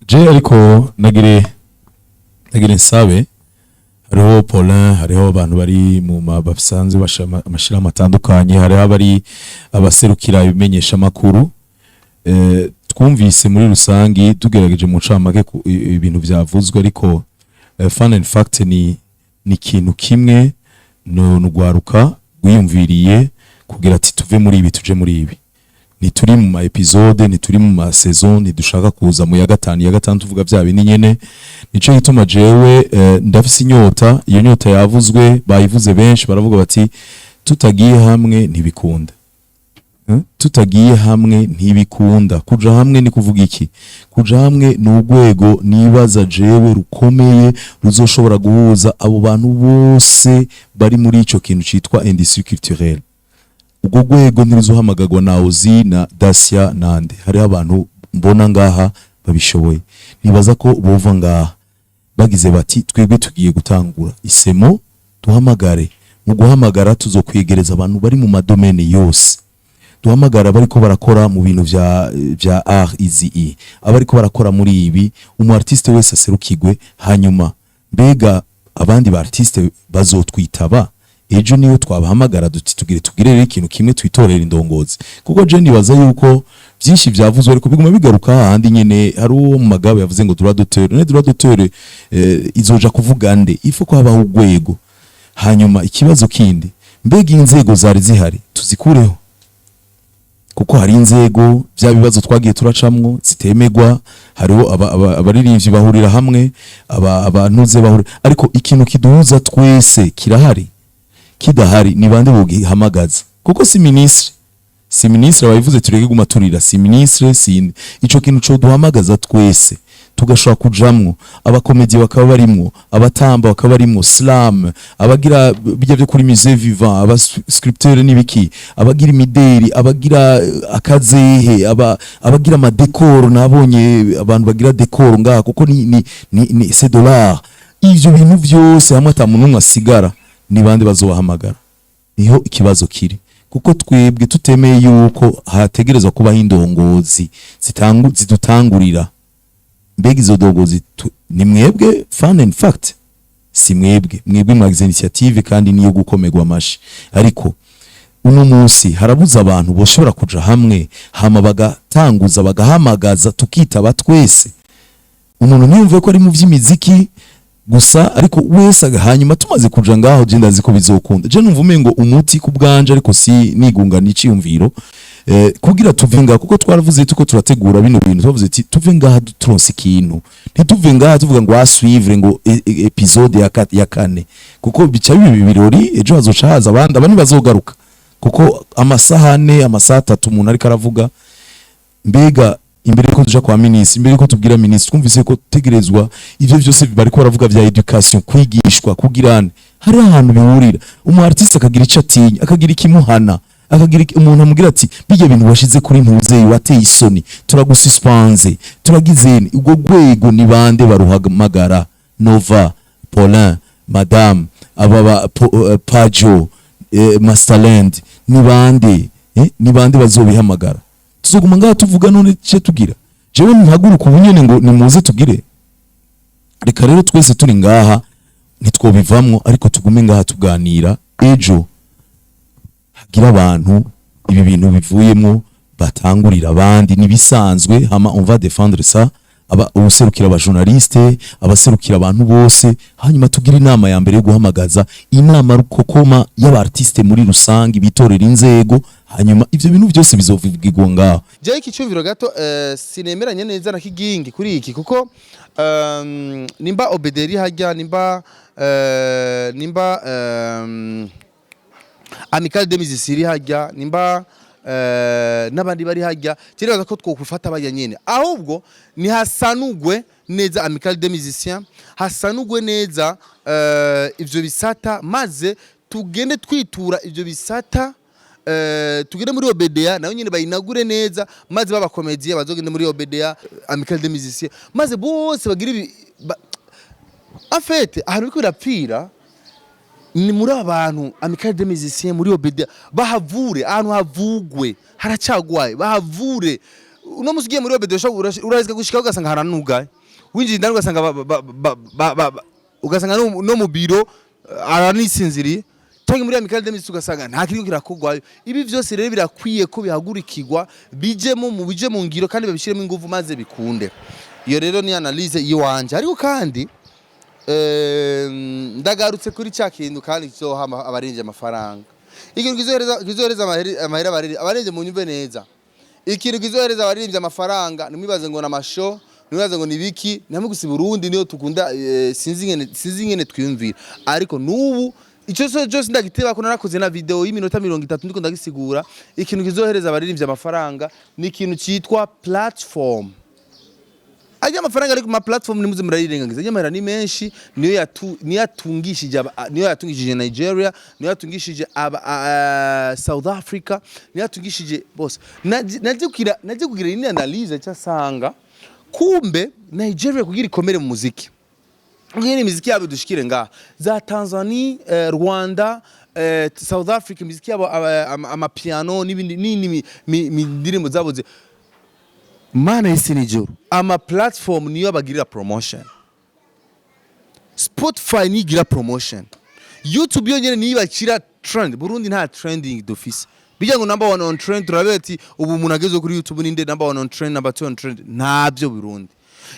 Speaker 3: je ariko nagire nsabe hariho Paulin hariho abantu bari mu basanzwe bashira amatandukanye hariho abari abaserukira ibimenyesha makuru twumvise muri rusangi tugerageje mu ncamake ibintu byavuzwe ariko fun and fact ni ikintu kimwe no gwaruka wiyumviriye kugira ati tuve muri ibi tuje muri ibi nituri mu ma episode nituri mu ma saison nidushaka kuza mu ya gatanu tuvuga bya bini nyene nico gituma jewe ndafise inyota iyo nyota yavuzwe bayivuze benshi baravuga bati tutagiye hamwe ntibikunda tutagiye hamwe ntibikunda kuja hamwe ni kuvuga iki kuja hamwe n'ugwego nibaza jewe rukomeye ruzoshobora guhuza abo bantu bose bari muri ico kintu citwa industrie culturelle ubwo gwego ntirizohamagagwa na Hosy na Dacia nande hari abantu mbona ngaha babishoboye nibaza ko bova ngaha bagize bati twebwe tugiye gutangura isemo duhamagare mu guhamagara tuzokwegereza abantu bari mu madomene yose duhamagara bariko barakora mu bintu vya art easy abariko barakora muri ibi umu artiste wese aserukigwe hanyuma mbega abandi ba artiste bazotwitaba ejo niyo twabahamagara duti tugire ikintu kimwe twitorera indongozi kuko je nibaza yuko byinshi byavuzwe ariko biguma bigaruka handi nyene hari uwo mu magabo yavuze ngo droit d'auteur izoja kuvuga nde ifu ko habaho ugwego hanyuma ikibazo kindi mbega inzego zari zihari tuzikureho kuko hari inzego bya bibazo twagiye turacamwo zitemegwa hariho abaririmbyi bahurira hamwe abantuze bahurira ariko ikintu kiduhuza twese kirahari kidahari ni bande bogihamagaza kuko si ministre bayivuze turege guma turira si ministre si ico kintu cyo duhamagaza twese tugashobora kujamwo abakomedi bakaba barimwo abatamba bakaba barimwo slam abagira bijya byo kuri musée vivant aba scripteur nibiki abagira imideri abagira akazehe abagira ama decor nabonye abantu bagira decor ngaha kuko ni c'est dollar ivyo bintu byose hamwe atamuntu umwe asigara ni bande bazobahamagara niho ikibazo kiri kuko twebwe tutemeye yuko hategerezwa kuba indongozi zidutangurira mbega izo ndongozi ni mwebwe fun and fact si mwebwe mwagize initiative kandi niyo gukomegwa amashi ariko uno munsi harabuza abantu boshobora kuja hamwe hama bagatanguza bagahamagaza tukitaba twese umuntu niyumve ko ari mu vy'imiziki gusa ariko wese hanyuma tumaze kuja ngaho je ndazi ko bizokunda je numva umengo umuti ku bwanje ariko si nigunga n'iciyumviro kugira tuve ngaho kuko twaravuze tuko turategura bino bintu twavuze ati tuve ngaho turonse ikintu ntituve ngaho tuvuga ngo aswivre ngo episode ya kane kuko bica bibi birori ejo hazoca haza abandi bazogaruka kuko amasahane amasaha 3 umuntu ariko aravuga mbega imbere ko tuja kwa ministre imbere ko tubwira ministre twumvise ko tegerezwa ivyo byose bariko baravuga vya education kwigishwa kugirana hari ahantu bihurira umu artiste akagira icatinya akagira ikimuhana akagira umuntu amugira ati bijye bintu washize kuri ntuze wateye isoni turagususpense turagizeni ubwo gwego ni bande baruhamagara Nova Paulin Madame ababa Pajo Masterland ni bande bazobihamagara tuzoguma ngaho tuvuga none cye tugira jewe ntaguruka ubunyene ngo nimuze tugire reka rero twese turi ngaha nitwobivamwo ariko tugume ngaha tuganira ejo hagira abantu ibi bintu bivuyemo batangurira abandi nibisanzwe hama on va défendre ça userukira aba journaliste abaserukira abantu bose hanyuma tugira inama ya mbere yo guhamagaza inama rukokoma y'aba artiste muri rusangi bitorera inzego hanyuma ivyo bintu byose bizovugirwa ngaho
Speaker 1: je ikicumviro gato sinemeranye neza na Kiging kuri iki kuko nimba obederi hajya nimba amical de musiciens hajya nimba n'abandi bari hajya kiribaza ko twokufata bajya nyene ahubwo ni hasanugwe neza amical de musiciens hasanugwe neza ivyo bisata maze tugende twitura ivyo bisata tugende muri OBDA nayo nyine bayinagure neza maze baba comedian bazogende muri OBDA amical des musiciens maze bose bagira en fait ahantu biko birapfira ni muri abantu amical des musiciens muri OBDA bahavure ahantu havugwe haracagwaye bahavure uno musigiye muri OBDA urazika gushika ugasanga haranugaye winjira ndani ugasanga no mu biro aranisinziriye cyangwa muri amical des musiciens ugasanga nta kiriko kirakogwayo ibi vyose rero birakwiye ko bihagurikirwa bije mu ngiro kandi babishiremo ingufu maze bikunde iyo rero ni analyse yiwanje ariko kandi ndagarutse kuri cya kintu kandi cyoha abarinje amafaranga ikintu kizohereza amahera abarinje mu nyumve neza ikintu kizohereza abarinje amafaranga nimwibaze ngo namasho nimwibaze ngo nibiki namwe gusi Burundi niyo tukunda sinzi ngene twiyumvira ariko nubu icyo cyose ndagiteba ko narakoze na video y'iminota 30 ndiko ndagisigura ikintu kizohereza abarinje amafaranga ni ikintu cyitwa platform. Ajya amafaranga ari ku ma platform ni muze murayirengagiza nyamara ni menshi niyo yatungishije Nigeria niyo yatungishije South Africa niyo yatungishije bose naje kugira ini analyse cyasanga kumbe Nigeria kugira ikomere mu muziki kugira imiziki yabo dushikire nga za Tanzania Rwanda South Africa imiziki yabo amapiano n'ibindi ndirimbo zaboze mana isinijoro ama platform niyo bagirira promotion Spotify nigira promotion YouTube yonyene niyo bakira trend Burundi nta trending d'office bijya ngo number 1 on trend turabeti ubu umuntu ageze kuri YouTube ninde number 1 on trend number 2 on trend ntabyo Burundi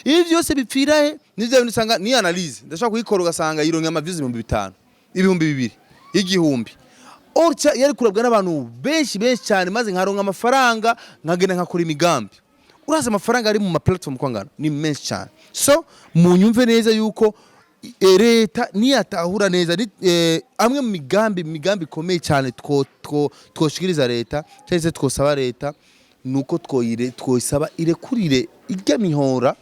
Speaker 1: ibi byose bipfirahe nivyo bintu sanga ni analyse ndashaka kuyikora ugasanga yironka ama views 5,000 ibihumbi 2 igihumbi orcha yari kurabwa n'abantu benshi cyane maze nkaronka amafaranga nkagenda nkakora imigambi uraza amafaranga ari mu ma platform kwangana ni menshi cyane so mu nyumve neza yuko leta niyatahura neza amwe mu migambi komeye cyane twoshikiriza leta cyangwa twosaba leta nuko twoisaba irekurire irya mihora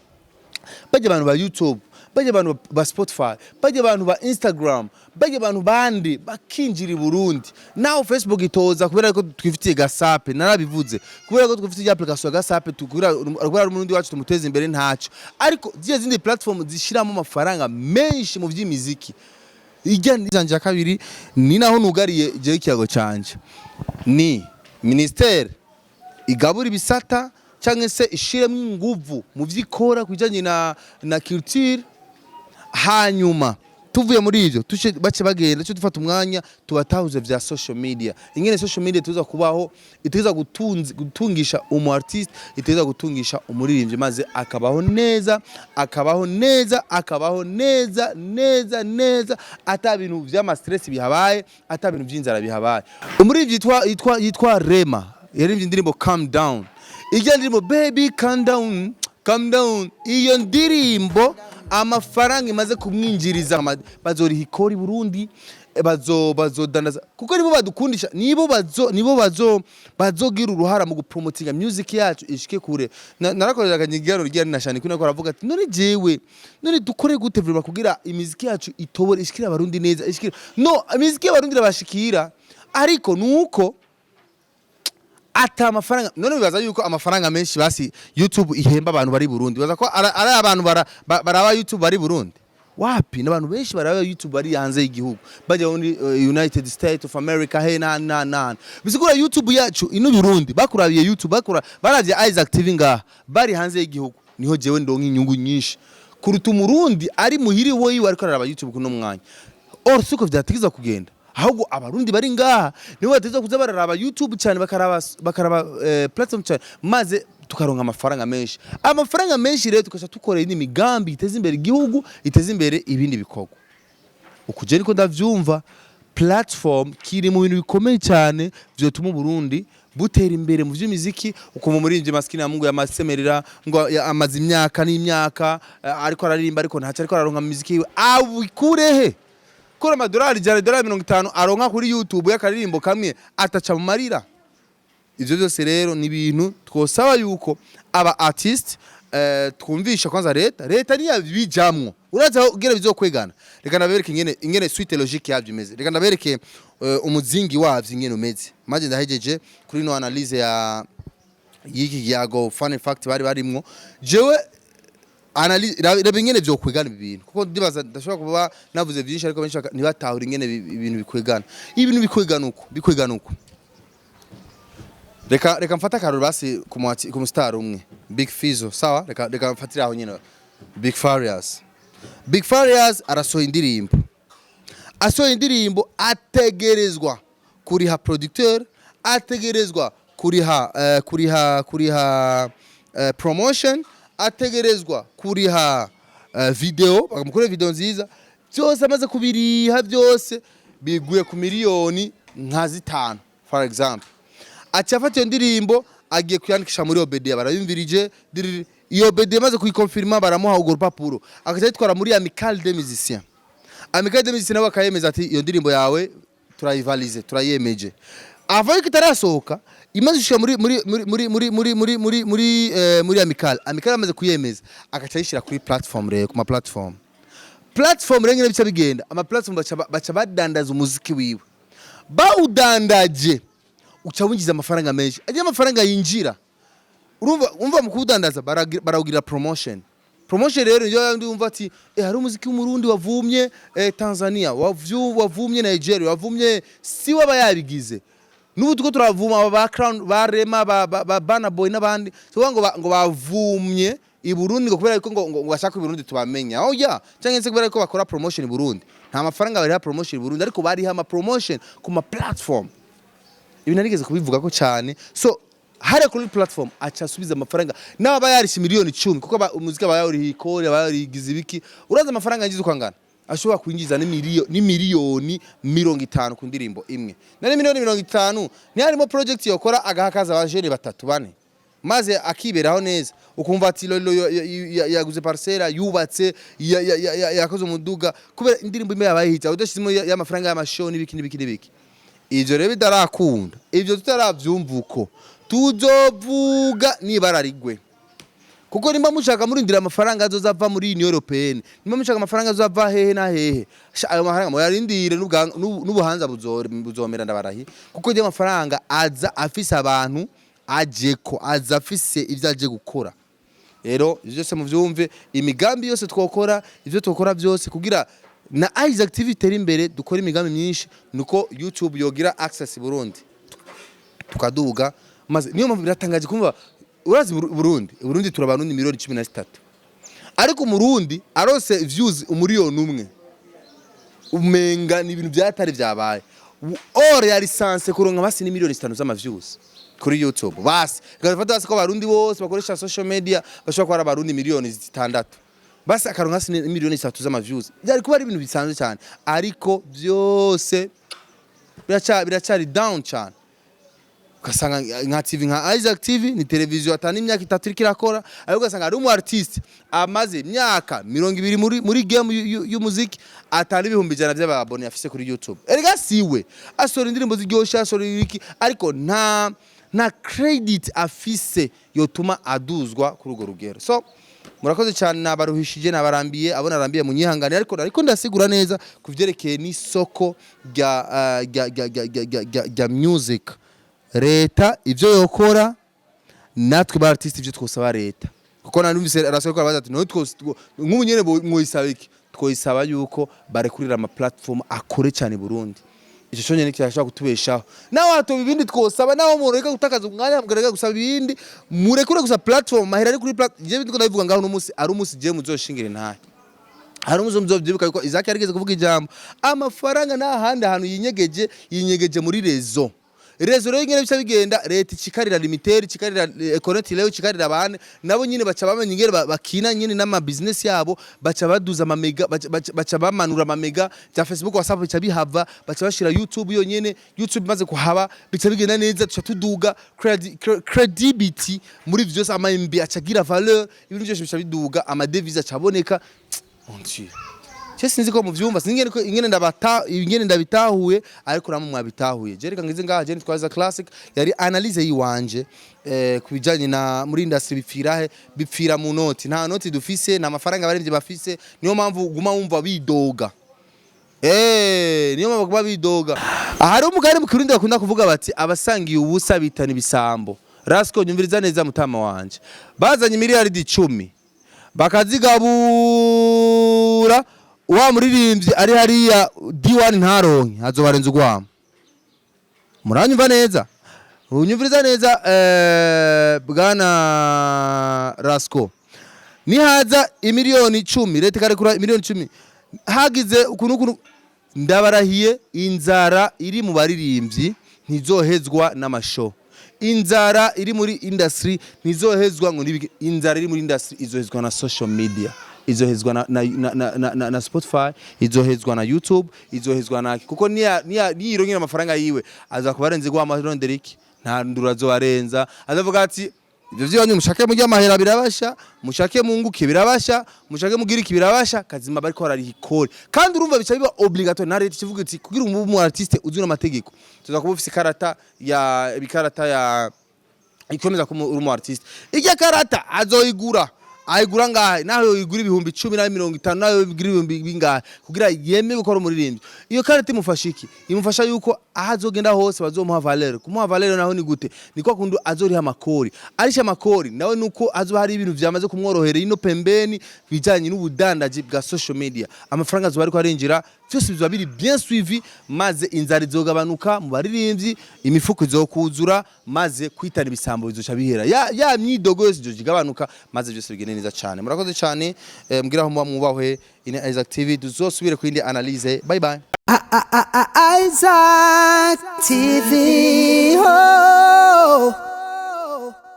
Speaker 1: bajya abantu ba YouTube bajya abantu ba Spotify bajya abantu ba Instagram bajya abantu bandi bakinjira Burundi naho Facebook itoza kubera ko twifitiye gasape narabivuze kubera ko twifitiye application gasape tukura Burundi wacu tumuteze imbere ntacu ariko ziye zindi platform zishiramo amafaranga menshi mu vy'imiziki ijya nizanje kabiri ni naho nugariye je ikiyago canje ni ministere igabura ibisata cyangwa se ishiremo inguvu mu vyikora kujanye na culture hanyuma tuvuye muri ivyo bace bagenda cyo dufata umwanya tubatahuze vya social media ingene social media tuza kubaho iteza gutungisha umu artist iteza gutungisha umuririmbyi maze akabaho neza ata bintu vy'ama stress bihabaye ata bintu vy'inzara bihabaye umuririmbyi yitwa Rema yaririmbye indirimbo calm down ijya ndirimbo baby calm down iyo ndirimbo amafaranga imaze kumwinjiriza bazori hikori Burundi bazodanaza kuko nibo badukundisha nibo bazogira uruhara mu gupromotinga music yacu ishike kure narakorera akanyigaro ryari nashani kuko aravuga ati none dukore gute vuba kugira imiziki yacu itobore ishikira abarundi neza ishikira no imiziki y'abarundi rabashikira ariko nuko ata amafaranga none bibaza yuko amafaranga menshi basi YouTube ihemba abantu bari Burundi baza ko ari abantu baraba YouTube bari Burundi wapi n'abantu benshi baraba YouTube bari hanze y'igihugu bajya muri United States of America na bisigura YouTube yacu ino Burundi bakurabiye YouTube baravye Isaac TV ngaha bari hanze y'igihugu niho jewe ndonka inyungu nyinshi kuruta umurundi ari muhiri wowe ariko araba YouTube kuno mwanya suko vyatikiza kugenda ahubwo abarundi bari ngaha nibo bateza kuza bararaba YouTube cyane bakaraba platform cyane maze tukaronka amafaranga menshi rero tukasha tukoreye n'imigambi iteza imbere igihugu iteza imbere ibindi bikorwa ukuje niko ndavyumva platform kiri mu bintu bikomeye cyane vyotuma Burundi butera imbere mu vy'imiziki uko mu muririmbyi maskini ya Mungu yamasemerera ngo amazi imyaka n'imyaka ariko araririmba ariko ntaca ariko araronka muziki awikurehe kora amadolari $50 aronka kuri YouTube yakaririmbo kamwe ataca mu marira ivyo byose rero ni ibintu twosaba yuko aba artist twumvisha kwanza leta niya bijamwo uraza ugira bizokwegana reka nabereke ingene suite logique yavyo imeze reka nabereke umuzingi wavyo ingene umeze maze ndahejeje kuri no analyse ya yiki yago fun fact bari barimwo jewe analyse rabe ingene vyokwegana ibintu kuko ndibaza ndashobora kuba navuze vyinshi ariko benshi nibatahura ingene ibintu bikwegana uko reka mfata karoro basi ku mustar umwe Big Fizzo sawa reka mfatira aho nyine Big Farious arasohoye indirimbo ategerezwa kuriha producteur ategerezwa kuriha promotion ategerezwa kuriha video bakamukora video nziza byose amaze kubiriha byose biguye ku miliyoni nka 5 for example achafata iyo ndirimbo agiye kuyandikisha muri OBD barayumvirije iyo OBD maze kuyikonfirma baramuha ugo rupapuro akazayitwara muri Amical des Musiciens nabo akayemeza ati iyo ndirimbo yawe turayivalize turayemeje avant kitarasohoka imaze gushika muri Amical amaze kuyemeza akacayishira kuri platform rero ku ma platform rengene bica bigenda ama platform baca badandaza umuziki wiwe bawudandaje uca winjiza amafaranga menshi agiye amafaranga yinjira urumva mu kudandaza barawugira promotion rero yo ndumva ati hari umuziki w'umurundi wavumye Tanzania wavumye Nigeria wavumye si waba yabigize nubu tuko turavuma aba background barema ba Bana Boy nabandi so ngo bavumye i Burundi ngo kubera ngo bashaka i Burundi tubamenya cyangwa se kubera ko bakora promotion i Burundi nta mafaranga bari ha promotion i Burundi ariko bari ha ama promotion ku ma platform ibi narigeze kubivuga ko cyane so hari kuri platform acha subiza amafaranga naba yarisha miliyoni 10 kuko umuziki abayari hikore abayarigize ibiki uraza amafaranga ngize kwangana ashobora kwinjiza ni miliyoni 50 ku ndirimbo imwe nari miliyoni 50 ni harimo project yokora agahakaza abajene 3-4 maze akiberaho neza ukumva ati yaguze parcela yubatse yakoze umuduga kubera indirimbo imwe yabayihita udashizimo y'amafaranga y'amashoni biki ivyo rero bidarakunda ivyo tutaravyumva uko tuzovuga nibararigwe kuko nimba mushaka murindira amafaranga azozava muri Union Européenne nimba mushaka amafaranga azova hehe na hehe ayo mafaranga mo yarindire n'ubuhanza buzomera ndabarahi kuko je amafaranga aza afise abantu ajeko aza afise ivyo aje gukora rero byose mu vyumve imigambi yose twokora ivyo twokora byose kugira na Isaac TV teri imbere dukora imigambi myinshi nuko YouTube yogira access Burundi tukaduga maze niyo mpamvu biratangaje kumva urazi Burundi turabarundi miliyoni 13 ariko Murundi arose views umuriyoni umwe umenga ni ibintu byatari byabaye or ya license kuronka basi ni miliyoni 5 z'ama views kuri YouTube basi gafata basi ko abarundi bose bakoresha social media bashobora kwara abarundi miliyoni 6 basi akaronka hasi miliyoni 3 z'ama views byari kuba ari ibintu bisanzwe cyane ariko byose biracari down cyane ugasanga nka TV nka Isaac TV ni televiziyo atani imyaka 3 ikirakora ariko ugasanga ari umu artist amaze imyaka 200 muri game y'umuziki atani ibihumbi jana by'ababone afise kuri YouTube erega siwe asora indirimbo ziryosha asora iki ariko nta credit afise yotuma aduzwa kuri ugo rugero so murakoze cyane nabaruhishije nabarambiye abona arambiye mu nyihangane ariko ndasigura neza kuvyerekeye n'isoko rya music leta ivyo yokora natwe ba artist ivyo twosaba leta kuko nanumvise Rasko arabaza ati no nk'umunyene mwoyisaba iki twoyisaba yuko barekurira ama platform akore cyane Burundi ico cyo nyene cyashaka kutubeshaho nawe ato ibindi twosaba nawe mureka gutakaza umwanya mugarega gusaba ibindi murekure gusa platform mahera ari kuri platform je bitiko ndabivuga ngaho no musi ari umusi je muzoshingire ntahe hari umuzo muzovyibuka yuko Isaac yarigeze kuvuga ijambo amafaranga na handi ahantu yinyegeje muri rezo rero ingene bica bigenda leta ikikarira limiter ikikarira economy leo ikikarira abane nabo nyine baca bamenye ingere bakina nyine n'ama business yabo baca baduza ama mega baca bamanura ama mega ja Facebook WhatsApp bica bihava baca bashira YouTube yonyene YouTube maze kuhaba bica bigenda neza tuca tuduga credibility muri vyose ama MB acagira valeur ibintu byose bica biduga ama devise acaboneka mon dieu cyo sinzi ko muvyumva ingene ndabitahuye ariko namwe mwabitahuye je reka ngize ngaha je twaza classic yari analyse yiwanje kubijanye na muri industry bipfira mu noti nta noti dufise na mafaranga abarivye bafise niyo mpamvu guma wumva bidoga niyo mpamvu guma bidoga ahari umugari mu Kirundi bakunda kuvuga bati abasangiye ubusa bitana ibisambo Rasko nyumviriza neza mutama wanje bazanye miliyaridi 10 bakazigabura wa muririmbyi ari hariya D1 ntaronke hazobarenza ugwamo muranyumva neza unyumviriza neza bwana Rasko nihaza imiliyoni 10 leta karekura imiliyoni 10 hagize ukuntu ndabarahiye inzara iri mu baririmbyi ntizohezwa n'amashow inzara iri muri industry ntizohezwa ngo inzara iri muri industry izohezwa na social media izohezwa na Spotify izohezwa na YouTube izohezwa na kuko niyironkera amafaranga yiwe aza kubarenze gwa amaronderiki nta ndura zo barenza azavuga ati ivyo vyonye mushake mu ry'amahera birabasha mushake mu nguke birabasha mushake mu giriki birabasha kazima bariko bararihikore kandi urumva bica biba obligatoire na leta kivuga ati kugira umu artiste uzuna amategeko tuza kuba ufise karata ya ikomeza ko uri umu artiste irya karata azoyigura ayigura ngahe naho yigura ibihumbi 10 na 50 naho yigura ibihumbi bingahe kugira yeme gukora umuririmbyi iyo karate imufasha iki imufasha yuko ahazogenda hose bazomuha valeur kumuha valeur naho ni gute niko kundu azoriha amakori arisha amakori nawe nuko azo hari ibintu vyamaze kumworohera ino pembeni bijanye n'ubudandaji bwa social media amafaranga zo bariko arinjira byose bizwa biri bien suivi maze inzari zogabanuka mu baririmbyi imifuko izokuzura maze kwitana ibisambo bizoca bihera ya myidogo yose izogabanuka maze byose bigene neza cyane murakoze cyane mbwiraho mwubahwe ine Isaac TV tuzosubire ku indi analyse bye bye Isaac TV